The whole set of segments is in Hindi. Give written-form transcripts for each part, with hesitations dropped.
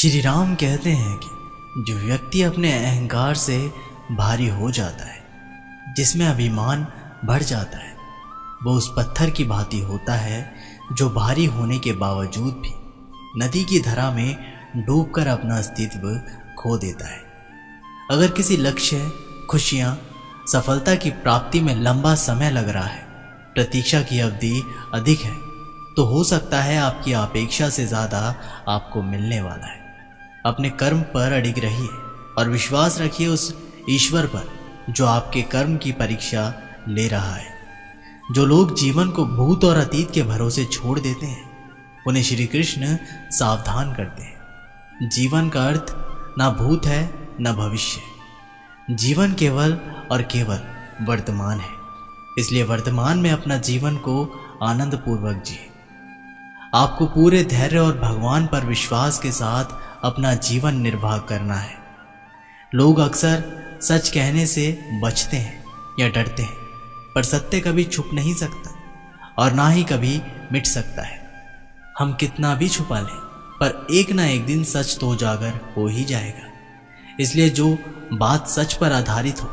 श्री राम कहते हैं कि जो व्यक्ति अपने अहंकार से भारी हो जाता है, जिसमें अभिमान बढ़ जाता है, वो उस पत्थर की भांति होता है जो भारी होने के बावजूद भी नदी की धारा में डूबकर अपना अस्तित्व खो देता है। अगर किसी लक्ष्य, खुशियाँ, सफलता की प्राप्ति में लंबा समय लग रहा है, प्रतीक्षा की अवधि अधिक है, तो हो सकता है आपकी अपेक्षा से ज़्यादा आपको मिलने वाला है। अपने कर्म पर अडिग रहिए और विश्वास रखिए उस ईश्वर पर जो आपके कर्म की परीक्षा ले रहा है। जो लोग जीवन को भूत और अतीत के भरोसे छोड़ देते हैं, उन्हें श्री कृष्ण सावधान करते हैं। जीवन का अर्थ ना भूत है न भविष्य। जीवन केवल और केवल वर्तमान है, इसलिए वर्तमान में अपना जीवन को आनंद पूर्वक जिए। आपको पूरे धैर्य और भगवान पर विश्वास के साथ अपना जीवन निर्वाह करना है। लोग अक्सर सच कहने से बचते हैं या डरते हैं, पर सत्य कभी छुप नहीं सकता और ना ही कभी मिट सकता है। हम कितना भी छुपा लें, पर एक ना एक दिन सच तो उजागर हो ही जाएगा। इसलिए जो बात सच पर आधारित हो,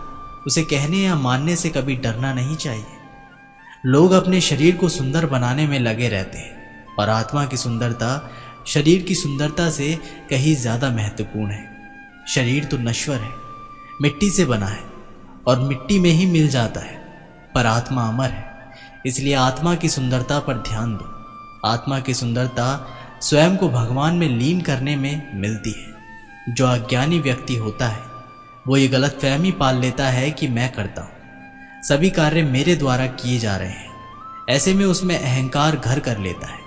उसे कहने या मानने से कभी डरना नहीं चाहिए। लोग अपने शरीर को सुंदर बनाने में लगे रहते हैं, और आत्मा की सुंदरता शरीर की सुंदरता से कहीं ज्यादा महत्वपूर्ण है। शरीर तो नश्वर है, मिट्टी से बना है और मिट्टी में ही मिल जाता है, पर आत्मा अमर है। इसलिए आत्मा की सुंदरता पर ध्यान दो। आत्मा की सुंदरता स्वयं को भगवान में लीन करने में मिलती है। जो अज्ञानी व्यक्ति होता है, वो ये गलतफहमी पाल लेता है कि मैं करता हूँ, सभी कार्य मेरे द्वारा किए जा रहे हैं। ऐसे में उसमें अहंकार घर कर लेता है।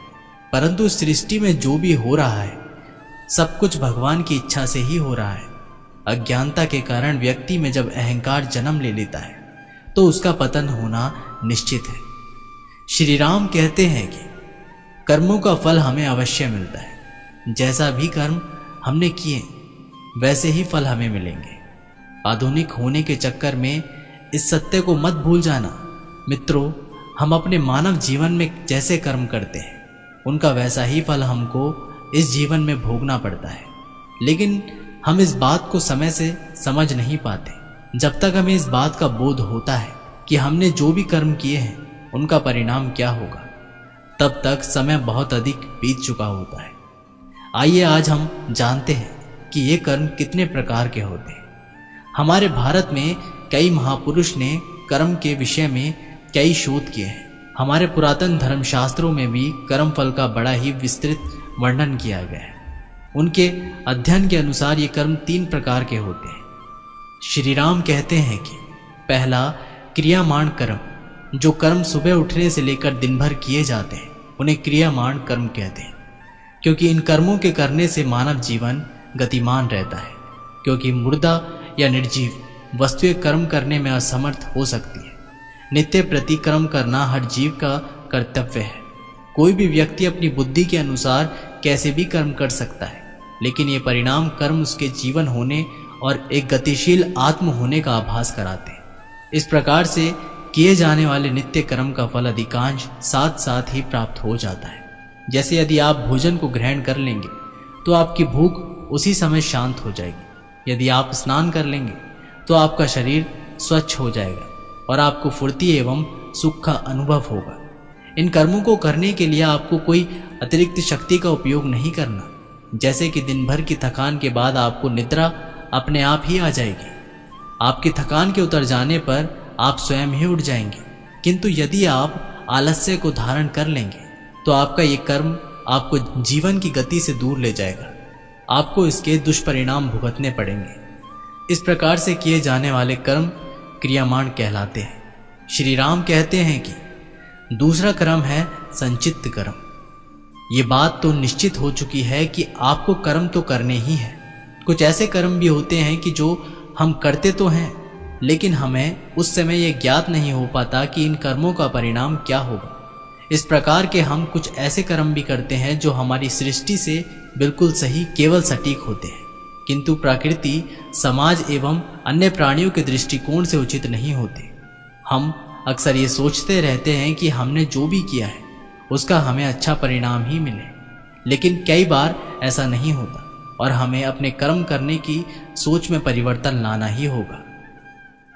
परंतु सृष्टि में जो भी हो रहा है, सब कुछ भगवान की इच्छा से ही हो रहा है। अज्ञानता के कारण व्यक्ति में जब अहंकार जन्म ले लेता है, तो उसका पतन होना निश्चित है। श्री राम कहते हैं कि कर्मों का फल हमें अवश्य मिलता है। जैसा भी कर्म हमने किए, वैसे ही फल हमें मिलेंगे। आधुनिक होने के चक्कर में इस सत्य को मत भूल जाना। मित्रों, हम अपने मानव जीवन में जैसे कर्म करते हैं, उनका वैसा ही फल हमको इस जीवन में भोगना पड़ता है। लेकिन हम इस बात को समय से समझ नहीं पाते। जब तक हमें इस बात का बोध होता है कि हमने जो भी कर्म किए हैं, उनका परिणाम क्या होगा, तब तक समय बहुत अधिक बीत चुका होता है। आइए आज हम जानते हैं कि ये कर्म कितने प्रकार के होते हैं। हमारे भारत में कई महापुरुष ने कर्म के विषय में कई शोध किए हैं। हमारे पुरातन धर्मशास्त्रों में भी कर्म फल का बड़ा ही विस्तृत वर्णन किया गया है। उनके अध्ययन के अनुसार ये कर्म 3 प्रकार के होते हैं। श्री राम कहते हैं कि पहला क्रियामाण कर्म, जो कर्म सुबह उठने से लेकर दिन भर किए जाते हैं, उन्हें क्रियामाण कर्म कहते हैं। क्योंकि इन कर्मों के करने से मानव जीवन गतिमान रहता है, क्योंकि मुर्दा या निर्जीव वस्तुएं कर्म करने में असमर्थ हो सकती है। नित्य प्रतिक्रम करना हर जीव का कर्तव्य है। कोई भी व्यक्ति अपनी बुद्धि के अनुसार कैसे भी कर्म कर सकता है, लेकिन ये परिणाम कर्म उसके जीवन होने और एक गतिशील आत्म होने का आभास कराते हैं। इस प्रकार से किए जाने वाले नित्य कर्म का फल अधिकांश साथ साथ ही प्राप्त हो जाता है। जैसे यदि आप भोजन को ग्रहण कर लेंगे, तो आपकी भूख उसी समय शांत हो जाएगी। यदि आप स्नान कर लेंगे, तो आपका शरीर स्वच्छ हो जाएगा और आपको फुर्ती एवं सुख का अनुभव होगा। इन कर्मों को करने के लिए आपको कोई अतिरिक्त शक्ति का उपयोग नहीं करना। जैसे कि दिन भर की थकान के बाद आपको निद्रा अपने आप ही आ जाएगी। आपकी थकान के उतर जाने पर आप स्वयं ही उठ जाएंगे। किंतु यदि आप आलस्य को धारण कर लेंगे, तो आपका ये कर्म आपको जीवन की गति से दूर ले जाएगा। आपको इसके दुष्परिणाम भुगतने पड़ेंगे। इस प्रकार से किए जाने वाले कर्म क्रियामाण कहलाते हैं। श्री राम कहते हैं कि दूसरा कर्म है संचित कर्म। ये बात तो निश्चित हो चुकी है कि आपको कर्म तो करने ही है। कुछ ऐसे कर्म भी होते हैं कि जो हम करते तो हैं, लेकिन हमें उस समय यह ज्ञात नहीं हो पाता कि इन कर्मों का परिणाम क्या होगा। इस प्रकार के हम कुछ ऐसे कर्म भी करते हैं जो हमारी सृष्टि से बिल्कुल सही, केवल सटीक होते हैं, किंतु प्रकृति, समाज एवं अन्य प्राणियों के दृष्टिकोण से उचित नहीं होते। हम अक्सर ये सोचते रहते हैं कि हमने जो भी किया है, उसका हमें अच्छा परिणाम ही मिले, लेकिन कई बार ऐसा नहीं होता। और हमें अपने कर्म करने की सोच में परिवर्तन लाना ही होगा।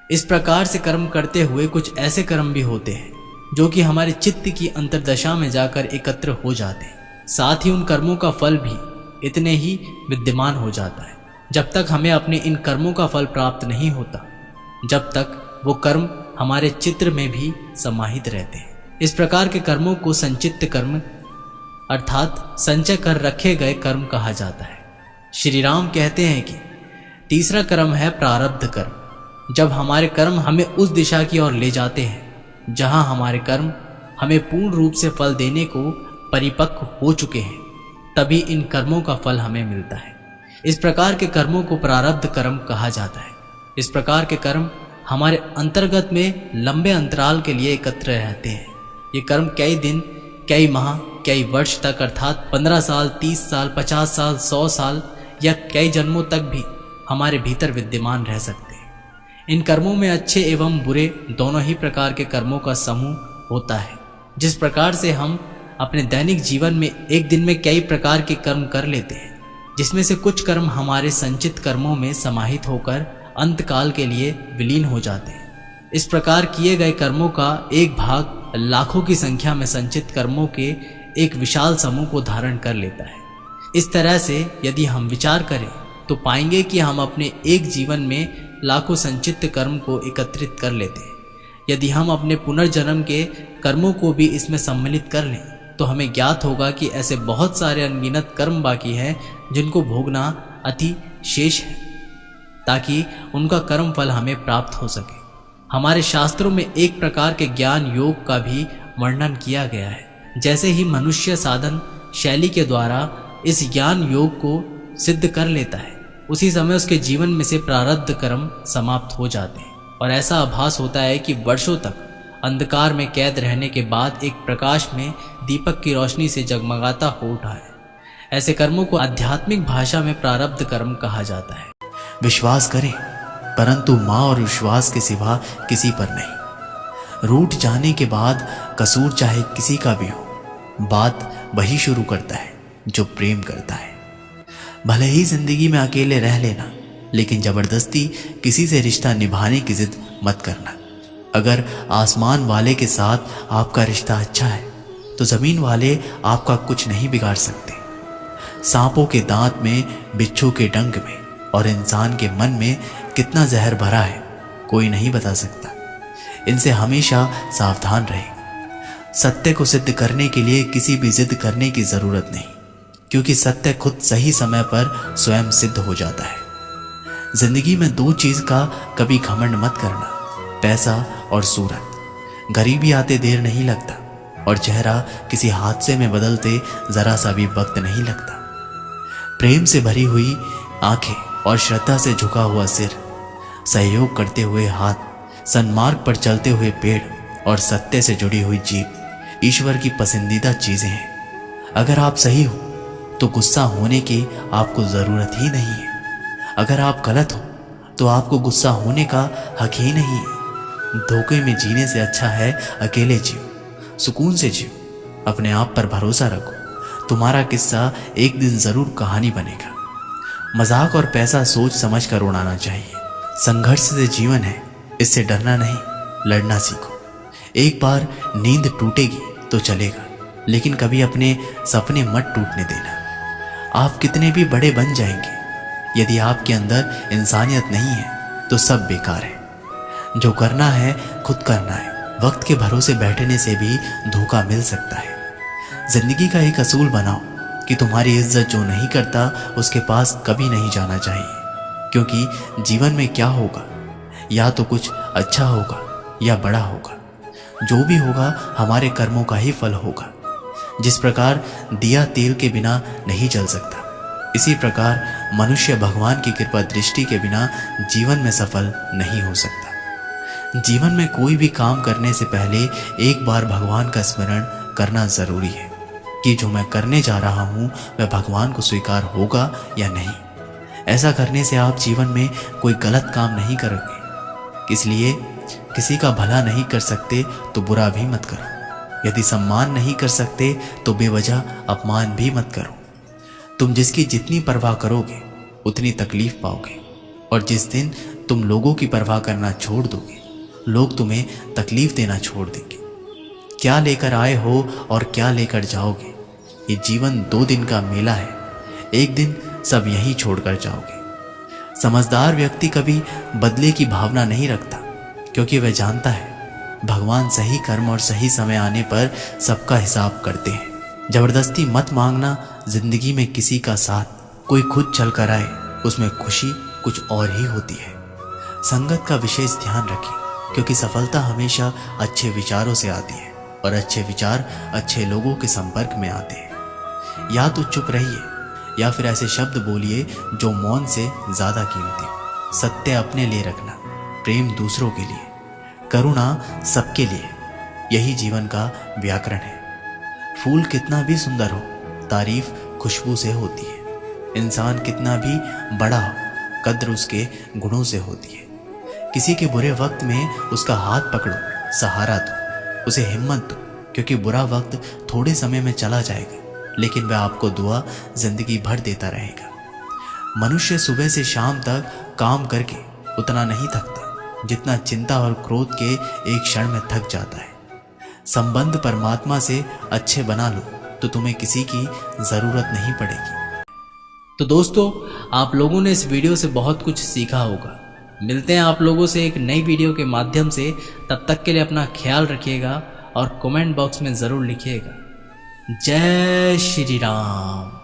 इस प्रकार से कर्म करते हुए कुछ ऐसे कर्म भी होते हैं जो कि हमारे चित्त की अंतर्दशा में जाकर एकत्र हो जाते हैं। साथ ही उन कर्मों का फल भी इतने ही विद्यमान हो जाता है। जब तक हमें अपने इन कर्मों का फल प्राप्त नहीं होता, जब तक वो कर्म हमारे चित्र में भी समाहित रहते हैं। इस प्रकार के कर्मों को संचित कर्म अर्थात संचय कर रखे गए कर्म कहा जाता है। श्री राम कहते हैं कि तीसरा कर्म है प्रारब्ध कर्म। जब हमारे कर्म हमें उस दिशा की ओर ले जाते हैं जहां हमारे कर्म हमें पूर्ण रूप से फल देने को परिपक्व हो चुके हैं, तभी इन कर्मों का फल हमें मिलता है। इस प्रकार के कर्मों को प्रारब्ध कर्म कहा जाता है। इस प्रकार के कर्म हमारे अंतर्गत में लंबे अंतराल के लिए एकत्र रहते हैं। ये कर्म कई दिन, कई माह, कई वर्ष तक अर्थात 15 साल, 30 साल, 50 साल, 100 साल या कई जन्मों तक भी हमारे भीतर विद्यमान रह सकते हैं। इन कर्मों में अच्छे एवं बुरे दोनों ही प्रकार के कर्मों का समूह होता है। जिस प्रकार से हम अपने दैनिक जीवन में एक दिन में कई प्रकार के कर्म कर लेते हैं, जिसमें से कुछ कर्म हमारे संचित कर्मों में समाहित होकर अंतकाल के लिए विलीन हो जाते हैं। इस प्रकार किए गए कर्मों का एक भाग लाखों की संख्या में संचित कर्मों के एक विशाल समूह को धारण कर लेता है। इस तरह से यदि हम विचार करें तो पाएंगे कि हम अपने एक जीवन में लाखों संचित कर्म को एकत्रित कर लेते हैं। यदि हम अपने पुनर्जन्म के कर्मों को भी इसमें सम्मिलित कर लें तो हमें ज्ञात होगा कि ऐसे बहुत सारे अनगिनत कर्म बाकी हैं जिनको भोगना अति शेष है, ताकि उनका कर्म फल हमें प्राप्त हो सके। हमारे शास्त्रों में एक प्रकार के ज्ञान योग का भी वर्णन किया गया है। जैसे ही मनुष्य साधन शैली के द्वारा इस ज्ञान योग को सिद्ध कर लेता है, उसी समय उसके जीवन में से प्रारब्ध कर्म समाप्त हो जाते हैं और ऐसा आभास होता है कि वर्षों तक अंधकार में कैद रहने के बाद एक प्रकाश में दीपक की रोशनी से जगमगाता हो उठा है। ऐसे कर्मों को आध्यात्मिक भाषा में प्रारब्ध कर्म कहा जाता है। विश्वास करें, परंतु माँ और विश्वास के सिवा किसी पर नहीं। रूठ जाने के बाद कसूर चाहे किसी का भी हो, बात वही शुरू करता है जो प्रेम करता है। भले ही जिंदगी में अकेले रह लेना, लेकिन जबरदस्ती किसी से रिश्ता निभाने की जिद मत करना। अगर आसमान वाले के साथ आपका रिश्ता अच्छा है तो जमीन वाले आपका कुछ नहीं बिगाड़ सकते। सांपों के दांत में, बिच्छू के डंक में और इंसान के मन में कितना जहर भरा है कोई नहीं बता सकता। इनसे हमेशा सावधान रहें। सत्य को सिद्ध करने के लिए किसी भी जिद करने की जरूरत नहीं, क्योंकि सत्य खुद सही समय पर स्वयं सिद्ध हो जाता है। जिंदगी में दो चीज का कभी घमंड मत करना, पैसा और सूरत। गरीबी आते देर नहीं लगता और चेहरा किसी हादसे में बदलते जरा सा भी वक्त नहीं लगता। प्रेम से भरी हुई आंखें और श्रद्धा से झुका हुआ सिर, सहयोग करते हुए हाथ, सन्मार्ग पर चलते हुए पेड़ और सत्य से जुड़ी हुई जीभ ईश्वर की पसंदीदा चीजें हैं। अगर आप सही हो तो गुस्सा होने की आपको जरूरत ही नहीं है। अगर आप गलत हो तो आपको गुस्सा होने का हक ही नहीं है। धोखे में जीने से अच्छा है अकेले जियो, सुकून से जियो, अपने आप पर भरोसा रखो। तुम्हारा किस्सा एक दिन जरूर कहानी बनेगा। मजाक और पैसा सोच समझ कर उड़ाना चाहिए। संघर्ष से जीवन है, इससे डरना नहीं, लड़ना सीखो। एक बार नींद टूटेगी तो चलेगा, लेकिन कभी अपने सपने मत टूटने देना। आप कितने भी बड़े बन जाएंगे, यदि आपके अंदर इंसानियत नहीं है तो सब बेकार है। जो करना है खुद करना है। वक्त के भरोसे बैठने से भी धोखा मिल सकता है। जिंदगी का एक असूल बनाओ कि तुम्हारी इज्जत जो नहीं करता उसके पास कभी नहीं जाना चाहिए, क्योंकि जीवन में क्या होगा, या तो कुछ अच्छा होगा या बड़ा होगा। जो भी होगा हमारे कर्मों का ही फल होगा। जिस प्रकार दिया तेल के बिना नहीं जल सकता, इसी प्रकार मनुष्य भगवान की कृपा दृष्टि के बिना जीवन में सफल नहीं हो सकता। जीवन में कोई भी काम करने से पहले एक बार भगवान का स्मरण करना जरूरी है कि जो मैं करने जा रहा हूँ वह भगवान को स्वीकार होगा या नहीं। ऐसा करने से आप जीवन में कोई गलत काम नहीं करोगे। इसलिए किसी का भला नहीं कर सकते तो बुरा भी मत करो। यदि सम्मान नहीं कर सकते तो बेवजह अपमान भी मत करो। तुम जिसकी जितनी परवाह करोगे उतनी तकलीफ पाओगे, और जिस दिन तुम लोगों की परवाह करना छोड़ दोगे, लोग तुम्हें तकलीफ देना छोड़ देंगे। क्या लेकर आए हो और क्या लेकर जाओगे? ये जीवन 2 दिन का मेला है, एक दिन सब यहीं छोड़कर जाओगे। समझदार व्यक्ति कभी बदले की भावना नहीं रखता, क्योंकि वह जानता है भगवान सही कर्म और सही समय आने पर सबका हिसाब करते हैं। जबरदस्ती मत मांगना जिंदगी में किसी का साथ। कोई खुद चल कर आए उसमें खुशी कुछ और ही होती है। संगत का विशेष ध्यान रखें, क्योंकि सफलता हमेशा अच्छे विचारों से आती है और अच्छे विचार अच्छे लोगों के संपर्क में आते हैं। या तो चुप रहिए या फिर ऐसे शब्द बोलिए जो मौन से ज्यादा कीमती हो। सत्य अपने लिए रखना, प्रेम दूसरों के लिए, करुणा सबके लिए, यही जीवन का व्याकरण है। फूल कितना भी सुंदर हो, तारीफ खुशबू से होती है। इंसान कितना भी बड़ा हो, कद्र उसके गुणों से होती है। किसी के बुरे वक्त में उसका हाथ पकड़ो, सहारा दो, उसे हिम्मत दो, क्योंकि बुरा वक्त थोड़े समय में चला जाएगा, लेकिन वह आपको दुआ जिंदगी भर देता रहेगा। मनुष्य सुबह से शाम तक काम करके उतना नहीं थकता जितना चिंता और क्रोध के एक क्षण में थक जाता है। संबंध परमात्मा से अच्छे बना लो तो तुम्हें किसी की जरूरत नहीं पड़ेगी। तो दोस्तों, आप लोगों ने इस वीडियो से बहुत कुछ सीखा होगा। मिलते हैं आप लोगों से एक नई वीडियो के माध्यम से। तब तक के लिए अपना ख्याल रखिएगा और कमेंट बॉक्स में ज़रूर लिखिएगा। जय श्री राम।